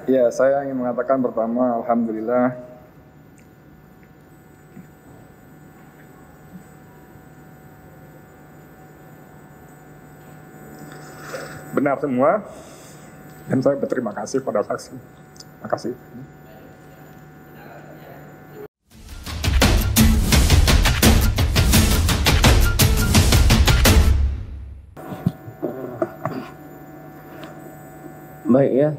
Ya, saya ingin mengatakan pertama, alhamdulillah benar semua, dan saya berterima kasih pada saksi. Terima kasih. Baik ya,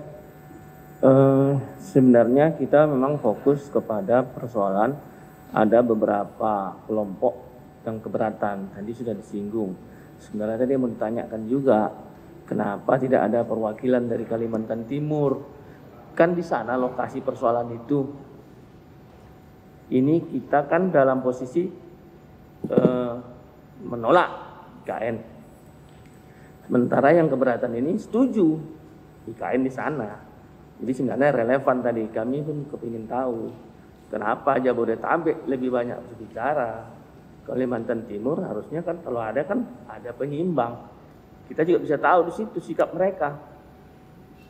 sebenarnya kita memang fokus kepada persoalan ada beberapa kelompok yang keberatan. Tadi sudah disinggung. Sebenarnya tadi mau ditanyakan juga, kenapa tidak ada perwakilan dari Kalimantan Timur? Kan di sana lokasi persoalan itu. Ini kita kan dalam posisi menolak IKN. Sementara yang keberatan ini setuju IKN di sana. Jadi sebenarnya relevan tadi, kami pun kepingin tahu kenapa Jabodetabek lebih banyak berbicara. Kalimantan Timur harusnya kan kalau ada kan ada penyimbang. Kita juga bisa tahu di situ sikap mereka.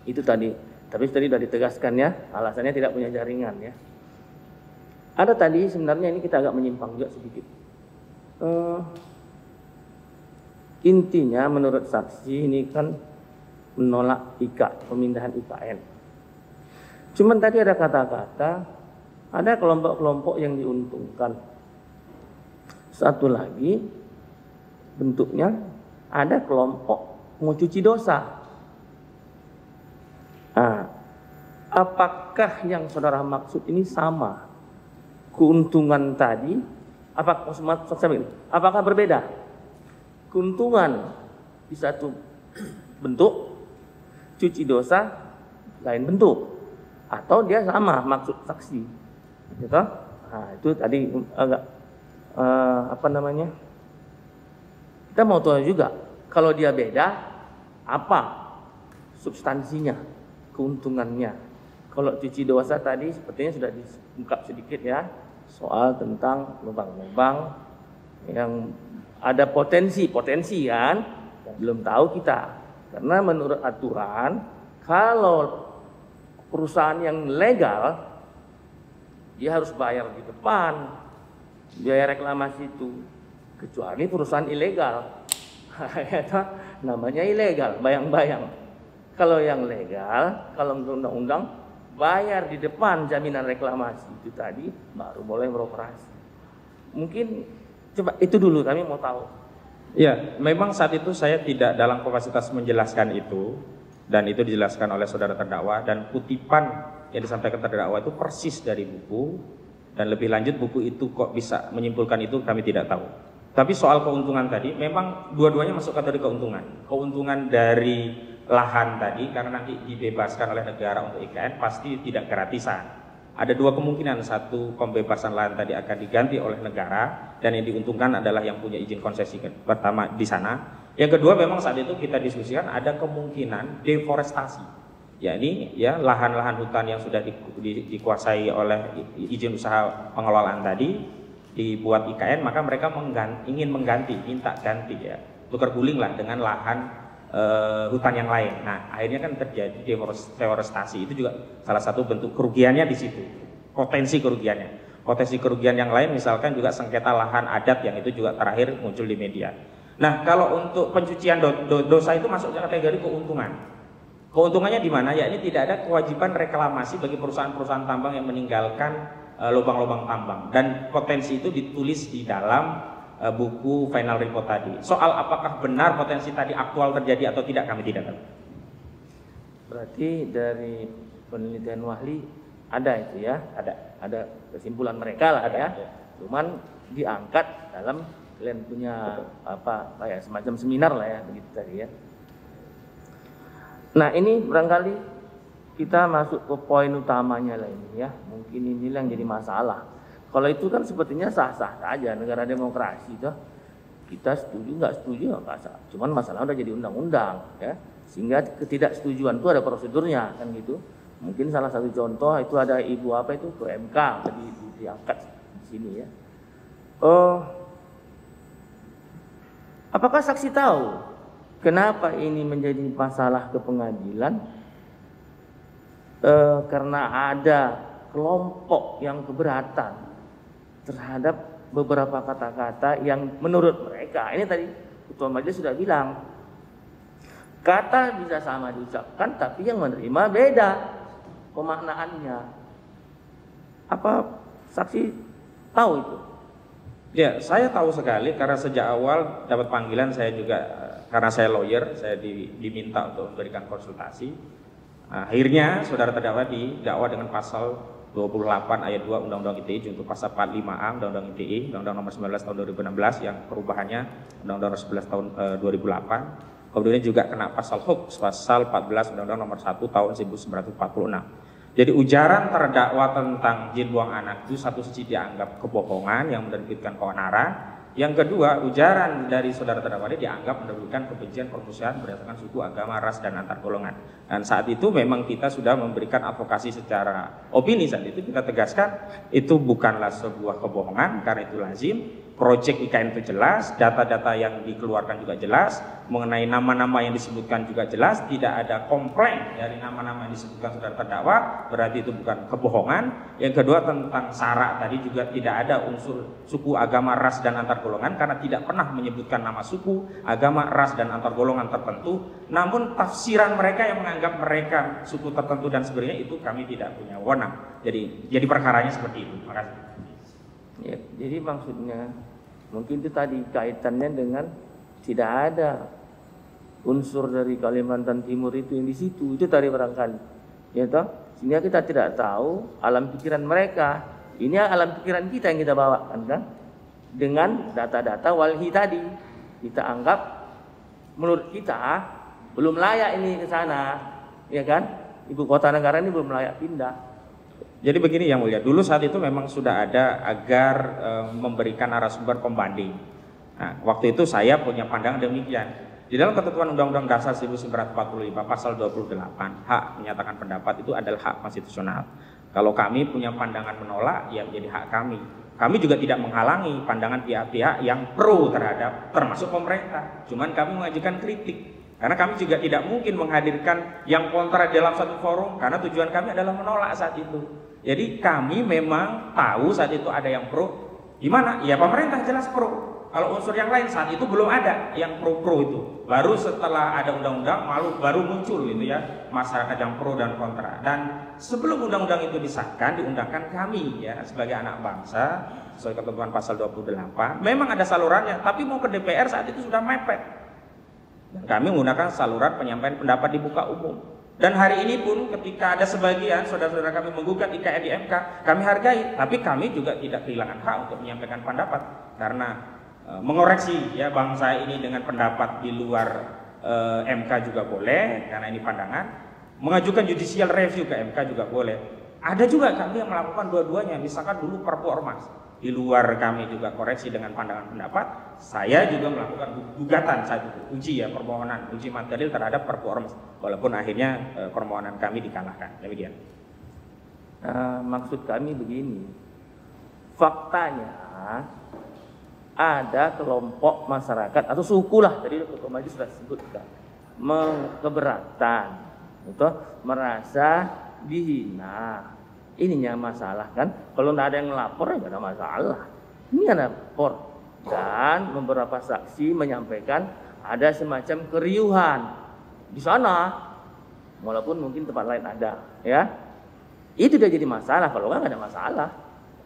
Itu tadi. Tapi tadi sudah ditegaskan ya, alasannya tidak punya jaringan ya. Ada tadi sebenarnya ini kita agak menyimpang juga sedikit. Intinya menurut saksi ini kan menolak pemindahan IKN. Cuman tadi ada kata-kata, ada kelompok-kelompok yang diuntungkan. Satu lagi, bentuknya ada kelompok mau cuci dosa. Nah, apakah yang saudara maksud ini sama? Keuntungan tadi, apakah berbeda? Keuntungan di satu bentuk, cuci dosa lain bentuk, atau dia sama maksud saksi, gitu? Nah, itu tadi agak kita mau tahu juga kalau dia beda apa substansinya, keuntungannya. Kalau cuci dosa tadi sepertinya sudah diungkap sedikit ya, soal tentang lubang-lubang yang ada potensi kan, yang belum tahu kita. Karena menurut aturan, kalau perusahaan yang legal, dia harus bayar di depan biaya reklamasi itu. Kecuali perusahaan ilegal, namanya ilegal, bayang-bayang. Kalau yang legal, kalau menurut undang-undang, bayar di depan jaminan reklamasi itu tadi, baru boleh beroperasi. Mungkin coba itu dulu, kami mau tahu. Ya, memang saat itu saya tidak dalam kapasitas menjelaskan itu, dan itu dijelaskan oleh saudara terdakwa, dan kutipan yang disampaikan terdakwa itu persis dari buku, dan lebih lanjut buku itu kok bisa menyimpulkan itu kami tidak tahu. Tapi soal keuntungan tadi, memang dua-duanya masuk kategori keuntungan. Keuntungan dari lahan tadi, karena nanti dibebaskan oleh negara untuk IKN, pasti tidak gratisan. Ada dua kemungkinan, satu pembebasan lahan tadi akan diganti oleh negara, dan yang diuntungkan adalah yang punya izin konsesi pertama di sana. Yang kedua, memang saat itu kita diskusikan ada kemungkinan deforestasi. Ya ini ya lahan-lahan hutan yang sudah dikuasai oleh izin usaha pengelolaan tadi dibuat IKN, maka mereka ingin mengganti, minta ganti ya, tukar guling lah dengan lahan hutan yang lain. Nah akhirnya kan terjadi deforestasi, itu juga salah satu bentuk kerugiannya di situ, potensi kerugiannya. Potensi kerugian yang lain misalkan juga sengketa lahan adat yang itu juga terakhir muncul di media. Nah kalau untuk pencucian dosa itu masuk kategori keuntungan. Keuntungannya di mana? Ya ini tidak ada kewajiban reklamasi bagi perusahaan-perusahaan tambang yang meninggalkan lubang-lubang tambang, dan potensi itu ditulis di dalam buku final report tadi. Soal apakah benar potensi tadi aktual terjadi atau tidak, kami tidak tahu. Berarti dari penelitian Wahli ada itu ya, ada kesimpulan mereka lah ya. Cuman diangkat dalam kalian punya apa ya, semacam seminar lah ya begitu tadi ya. Nah ini barangkali kita masuk ke poin utamanya lah ini ya. Mungkin ini yang jadi masalah. Kalau itu kan sepertinya sah-sah saja, negara demokrasi tuh. Kita setuju nggak setuju nggak sah. Cuman masalah udah jadi undang-undang ya. Sehingga ketidaksetujuan itu ada prosedurnya kan gitu. Mungkin salah satu contoh itu ada ibu apa itu ke MK diangkat di sini ya. Apakah saksi tahu kenapa ini menjadi masalah ke pengadilan? karena ada kelompok yang keberatan terhadap beberapa kata-kata yang menurut mereka, ini tadi Ketua Majelis sudah bilang, kata bisa sama diucapkan tapi yang menerima beda pemaknaannya. Apa saksi tahu itu? Ya, saya tahu sekali karena sejak awal dapat panggilan, saya juga karena saya lawyer, saya diminta untuk memberikan konsultasi. Akhirnya saudara terdakwa didakwa dengan pasal 28 ayat 2 Undang-Undang ITE junto pasal 45A Undang-Undang ITE, Undang-Undang Nomor 19 Tahun 2016 yang perubahannya Undang-Undang Nomor 11 Tahun 2008. Kemudian juga kena pasal hoax, pasal 14 Undang-Undang Nomor 1 Tahun 1946. Jadi ujaran terdakwa tentang jin buang anak itu satu sisi dianggap kebohongan yang menerbitkan keonaran. Yang kedua, ujaran dari saudara terdakwa ini dianggap menerbitkan kebencian permusuhan berdasarkan suku, agama, ras, dan antar golongan. Dan saat itu memang kita sudah memberikan advokasi secara opini. Saat itu kita tegaskan itu bukanlah sebuah kebohongan karena itu lazim. Proyek IKN itu jelas, data-data yang dikeluarkan juga jelas, mengenai nama-nama yang disebutkan juga jelas, tidak ada komplain dari nama-nama yang disebutkan saudara terdakwa, berarti itu bukan kebohongan. Yang kedua tentang sara tadi juga tidak ada unsur suku, agama, ras, dan antar golongan karena tidak pernah menyebutkan nama suku, agama, ras, dan antar golongan tertentu. Namun tafsiran mereka yang menganggap mereka suku tertentu dan sebagainya itu kami tidak punya wewenang. Jadi perkaranya seperti itu. Terima kasih. Ya, jadi maksudnya mungkin itu tadi kaitannya dengan tidak ada unsur dari Kalimantan Timur itu yang di situ, itu tadi barangkali, ya toh, sehingga kita tidak tahu alam pikiran mereka. Ini alam pikiran kita yang kita bawakan kan, dengan data-data walhi tadi, kita anggap menurut kita belum layak ini ke sana, ya kan, ibu kota negara ini belum layak pindah. Jadi begini yang mulia, dulu saat itu memang sudah ada agar memberikan narasumber pembanding. Nah, waktu itu saya punya pandangan demikian. Di dalam ketentuan Undang-Undang Dasar 1945 pasal 28, hak menyatakan pendapat itu adalah hak konstitusional. Kalau kami punya pandangan menolak, ya menjadi hak kami. Kami juga tidak menghalangi pandangan pihak-pihak yang pro terhadap, termasuk pemerintah. Cuman kami mengajukan kritik. Karena kami juga tidak mungkin menghadirkan yang kontra dalam satu forum, karena tujuan kami adalah menolak saat itu. Jadi kami memang tahu saat itu ada yang pro. Gimana? Ya pemerintah jelas pro. Kalau unsur yang lain saat itu belum ada yang pro-pro itu. Baru setelah ada undang-undang baru muncul gitu ya, masyarakat yang pro dan kontra. Dan sebelum undang-undang itu disahkan, diundangkan kami ya sebagai anak bangsa sesuai ketentuan pasal 28. Memang ada salurannya, tapi mau ke DPR saat itu sudah mepet. Dan kami menggunakan saluran penyampaian pendapat di muka umum. Dan hari ini pun ketika ada sebagian saudara-saudara kami menggugat IKN di MK, kami hargai, tapi kami juga tidak kehilangan hak untuk menyampaikan pendapat karena mengoreksi ya bangsa ini dengan pendapat di luar MK juga boleh karena ini pandangan, mengajukan judicial review ke MK juga boleh. Ada juga kami yang melakukan dua-duanya, misalkan dulu Perpu Ormas. Di luar kami juga koreksi dengan pandangan pendapat. Saya juga melakukan gugatan saat itu, uji materi terhadap Perpu Ormas. Walaupun akhirnya permohonan kami dikalahkan. Demikian. Maksud kami begini, faktanya ada kelompok masyarakat atau suku lah, tadi Ketua Majelis sudah sebutkan, keberatan, itu merasa dihina. Ininya masalah kan, kalau tidak ada yang melapor ya tidak ada masalah. Ini ada lapor dan beberapa saksi menyampaikan ada semacam keriuhan di sana, walaupun mungkin tempat lain ada, ya. Itu sudah jadi masalah. Kalau nggak ada masalah.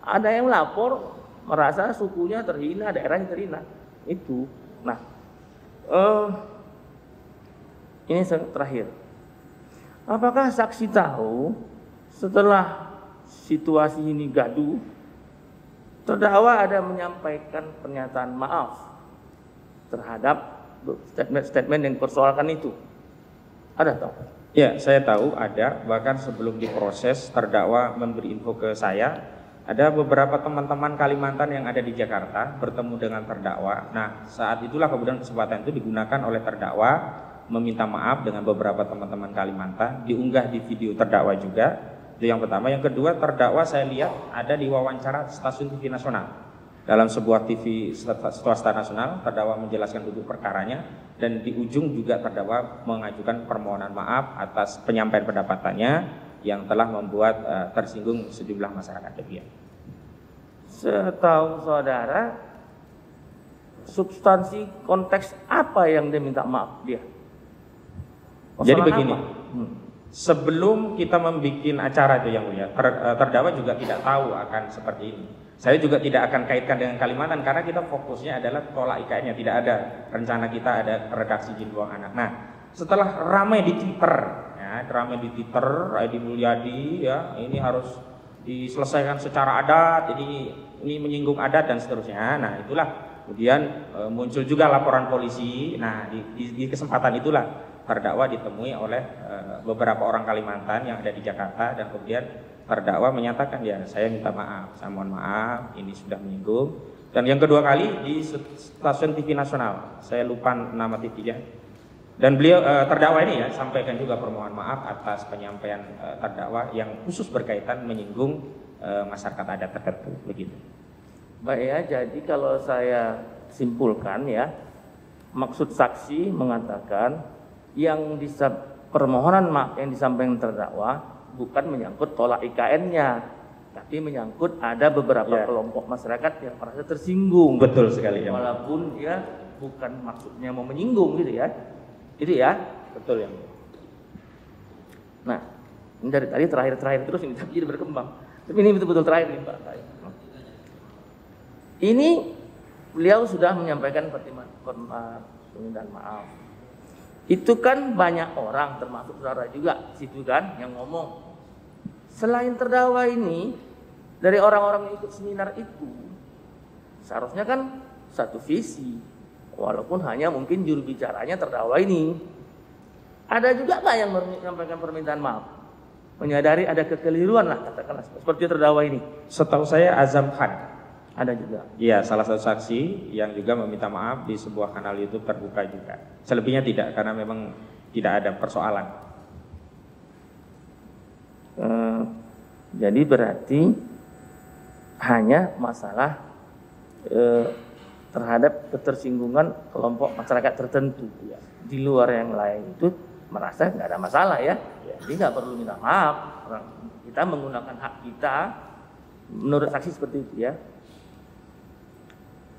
Ada yang lapor merasa sukunya terhina, daerahnya terhina. Itu. Nah, ini terakhir. Apakah saksi tahu setelah situasi ini gaduh, terdakwa ada menyampaikan pernyataan maaf terhadap statement-statement yang dipersoalkan itu? Ada tahu? Ya, saya tahu ada. Bahkan sebelum diproses, terdakwa memberi info ke saya. Ada beberapa teman-teman Kalimantan yang ada di Jakarta bertemu dengan terdakwa. Nah, saat itulah kemudian kesempatan itu digunakan oleh terdakwa meminta maaf dengan beberapa teman-teman Kalimantan. Diunggah di video terdakwa juga. Itu yang pertama. Yang kedua, terdakwa saya lihat ada di wawancara stasiun TV nasional. Dalam sebuah TV swasta nasional, terdakwa menjelaskan duduk perkaranya dan di ujung juga terdakwa mengajukan permohonan maaf atas penyampaian pendapatannya. yang telah membuat tersinggung sejumlah masyarakat. Demikian. Setahu saudara, substansi konteks apa yang dia minta maaf dia? Jadi Masalah begini, apa? sebelum kita membuat acara itu yang mulia, terdakwa juga tidak tahu akan seperti ini. Saya juga tidak akan kaitkan dengan Kalimantan karena kita fokusnya adalah tolak IKN-nya, tidak ada rencana kita ada redaksi izin buang anak. Nah, setelah ramai di Twitter, Edi Mulyadi, ya ini harus diselesaikan secara adat, ini menyinggung adat dan seterusnya. Nah, itulah kemudian muncul juga laporan polisi. Nah, di kesempatan itulah terdakwa ditemui oleh beberapa orang Kalimantan yang ada di Jakarta dan kemudian terdakwa menyatakan ya saya minta maaf, saya mohon maaf, ini sudah menyinggung. Dan yang kedua kali di stasiun TV nasional, saya lupa nama TV-nya. Dan beliau terdakwa ini ya sampaikan juga permohonan maaf atas penyampaian terdakwa yang khusus berkaitan menyinggung masyarakat adat tertentu begitu. Baik ya, jadi kalau saya simpulkan ya, maksud saksi mengatakan yang permohonan maaf yang disampaikan terdakwa bukan menyangkut tolak IKN-nya, tapi menyangkut ada beberapa kelompok masyarakat yang merasa tersinggung. Betul sekali ya. Walaupun dia bukan maksudnya mau menyinggung gitu ya. Itu ya. Betul ya. Nah, ini dari tadi terakhir terus ini tapi jadi berkembang. Tapi ini betul-betul terakhir nih Pak. Ini beliau sudah menyampaikan permintaan maaf. Itu kan banyak orang termasuk saudara juga situ kan yang ngomong. Selain terdakwa ini dari orang-orang yang ikut seminar itu seharusnya kan satu visi, walaupun hanya mungkin juru bicaranya terdakwa ini. Ada juga nggak yang menyampaikan permintaan maaf? Menyadari ada kekeliruan lah katakanlah seperti terdakwa ini. Setahu saya Azam Khan ada juga. Iya, salah satu saksi yang juga meminta maaf di sebuah kanal YouTube terbuka juga. Selebihnya tidak, karena memang tidak ada persoalan. Jadi berarti hanya masalah terhadap ketersinggungan kelompok masyarakat tertentu. Ya. Di luar yang lain itu merasa nggak ada masalah ya. Jadi nggak perlu minta maaf. Kita menggunakan hak kita menurut saksi seperti itu ya.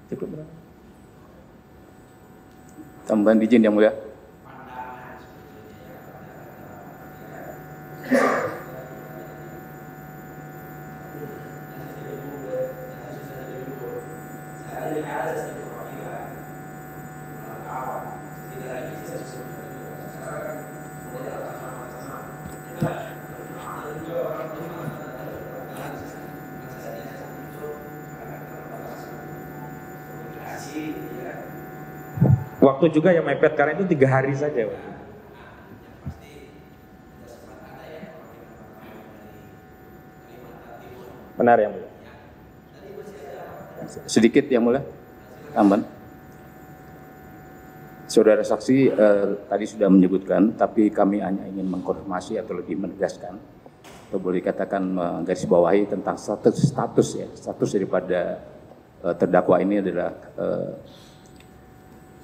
Cukup berapa? Tambahan izin yang mulia. Waktu juga yang mepet karena itu 3 hari saja. Benar yang mulia. Sedikit yang mulia. Tambahan. Saudara saksi tadi sudah menyebutkan, tapi kami hanya ingin mengkonfirmasi atau lebih menegaskan, atau boleh dikatakan menggarisbawahi tentang status daripada terdakwa ini adalah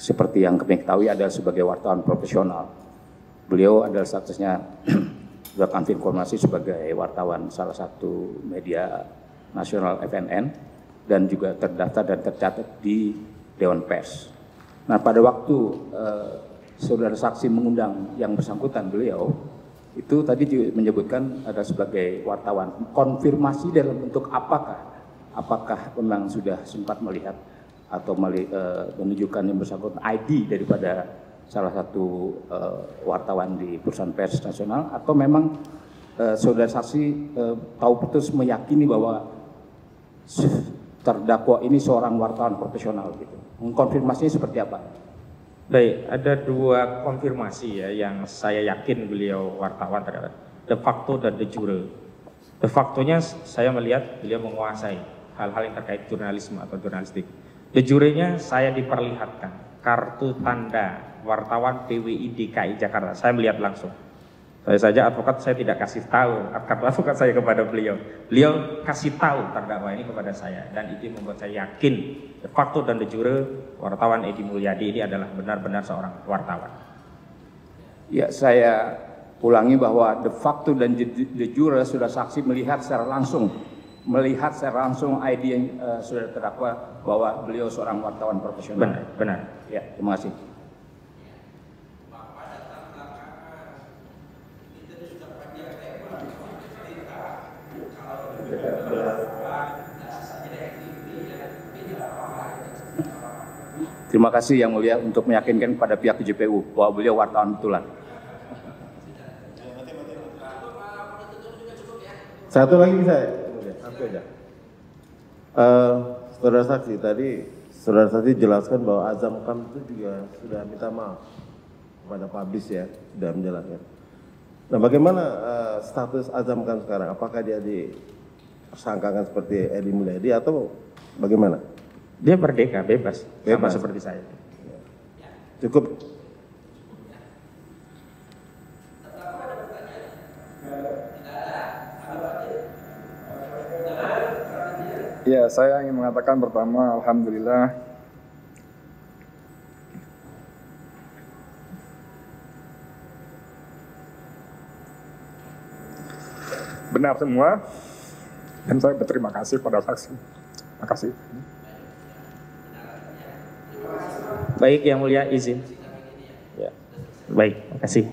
seperti yang kami ketahui adalah sebagai wartawan profesional. Beliau adalah statusnya sudah kami informasi sebagai wartawan salah satu media nasional FNN dan juga terdaftar dan tercatat di Dewan Pers. Nah, pada waktu saudara saksi mengundang yang bersangkutan beliau itu tadi menyebutkan ada sebagai wartawan. Konfirmasi dalam bentuk apakah memang sudah sempat melihat atau menunjukkan yang bersangkutan ID daripada salah satu wartawan di perusahaan pers nasional, atau memang saudara saksi tahu betul meyakini bahwa terdakwa ini seorang wartawan profesional gitu. Mengkonfirmasinya seperti apa? Baik, ada 2 konfirmasi ya yang saya yakin beliau wartawan terhadap de facto dan de jure. De factonya saya melihat beliau menguasai hal-hal yang terkait jurnalisme atau jurnalistik. De jurenya saya diperlihatkan kartu tanda wartawan PWI DKI Jakarta. Saya melihat langsung. Saya saja advokat, saya tidak kasih tahu kartu advokat saya kepada beliau. Beliau kasih tahu terdakwa ini kepada saya, dan itu membuat saya yakin de facto dan de jure wartawan Edi Mulyadi ini adalah benar-benar seorang wartawan. Ya, saya ulangi bahwa de facto dan de jure sudah saksi melihat secara langsung ID yang sudah terdakwa bahwa beliau seorang wartawan profesional. Benar, benar. Ya, terima kasih. Terima kasih Yang Mulia untuk meyakinkan kepada pihak JPU bahwa beliau wartawan betulan. Satu lagi bisa ya? Satu aja. Saudara saksi tadi, saudara saksi jelaskan bahwa Azam Kam itu juga sudah minta maaf kepada Pablis ya, sudah menjelaskan. Nah, bagaimana status Azam Kam sekarang? Apakah dia disangkakan seperti Edi Mulyadi atau bagaimana? Dia merdeka, bebas. Sama Bebas. seperti saya. Cukup. Ya, saya ingin mengatakan pertama, alhamdulillah benar semua, dan saya berterima kasih pada saksi. Terima kasih. Baik, Yang Mulia izin. Ya. Baik, makasih.